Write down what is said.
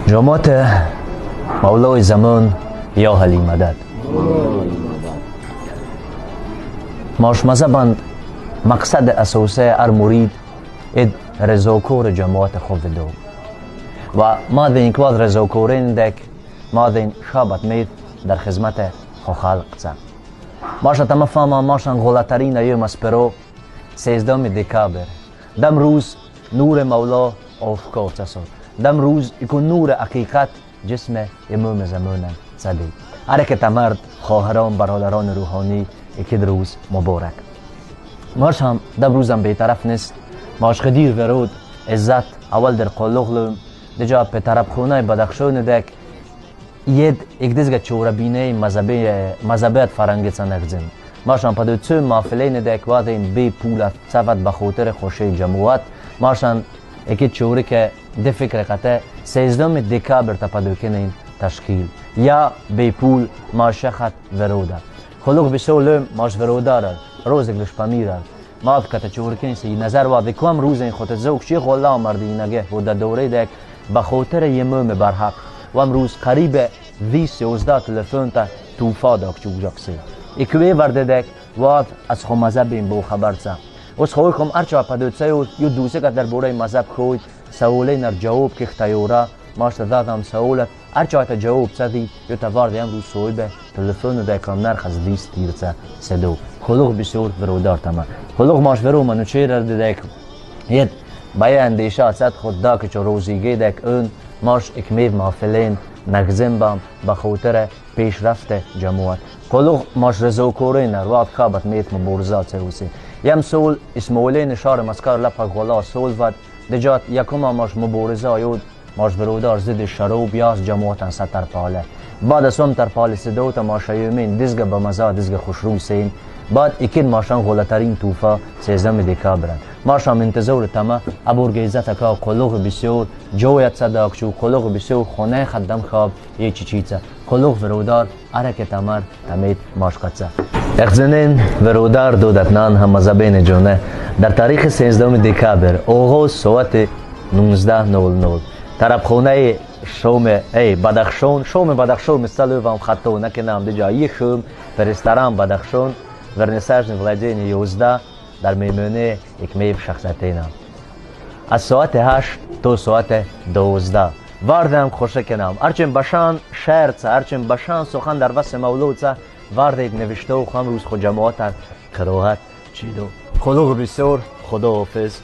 جماعت مولای زمان یا حلی مدد ماش مذهبند مقصد اساسی هر مرید اد رضاکور جماعت خود دو و ما دین کواد رضاکورین دک ما دین شابت مید در خدمت خو خلق زن ماشا تما فاما ماشان غلطترین ایوم اسپرو 13 دکابر دم روز نور مولا آفکار تساد دم روز یکون نور حقیقت جسم امام زمان زدید حرکت مرد خواهران برادران روحانی اکید روز مبارک ماش هم دم روزم به طرف نیست ماش خدیر ورود عزت اول در قلوغلم دجا به طرف خونه بدخشون دک ید یک دزگه چوره بینه مذهبیت فرنگی نگزن ماشان پدو چه مافلین دک واد این بی پولت صفت بخاطر خوشی جماعت ماشان اکی چوره که ده فکر قطع 13 دکابر تا پدو کنین تشکیل یا بی پول ماشه خط وروده خلوق بسولم ماش وروده را روز اگلش پمیره ما بکتا چوره کنین سی نظر واده کم روز این خودت زوگ چی غلا مردی نگه و در دوره دک بخاطر یموم برحق و امروز قریب 13 تلفن تا توفا داک چوجاکسی اکوی ورده دک واد از خو مذهب این بو خبر سم از خوی خم ارچا پدوتسه یو دوسه که در بوره مذهب خوید سوالی نر جواب که اختیورا ماشت دادم سوالت ارچا تا جواب سدی یو تا وارد امروز سوی به تلفن دکم نرخ از دیست تیرسه سدو خلوق بسیار ورودار تمام خلوق ماش ورو منو چه رده دک ید باید اندیشه صد خود دا که چو روزیگی دک اون ماش اکمیو محفلین نگزن بام بخاطر پیشرفت جماعت خلوق ماش رضاکورین رواد خوابت میت مبارزات سروسی یم سول اسماعیلین شهر مسکر لپا غلا سول ود دجات یکم ماش مبارزه آیود ماش برودار زد شروب یاز جماعتن ستر پاله بعد از هم تر پاله سدوتا ماش یومین دزگه بمزا دزگه خوشرو سین بعد اکید ماشان غلطترین توفا 13 دکابرن ماشان انتظار تما ابورگ عزت که قلوق بسیار جویت صداق شو قلوق بسیار خونه خدم خواب یه چیچیچه قلوق ورودار حرکت امر تمید ماش قدسه اخزنین ورودار دودتنان هم مذهبین جونه در تاریخ 13 دکابر آغاز ساعت 19:00 طرف خونه شوم بدخشان مثل وام خطو نکنم دجا یک شوم فرستران بدخشان ورنساج نفلجین 11 در میمونه اکمیب شخصیتینم از ساعت 8 تا ساعت 12 واردم خوشه کنم ارچن بشان شرط ارچن بشان سخن در واسه مولود وارد یک نوشته و خام روز خود جماعت قرائت چیدو خلوق بسیار خداحافظ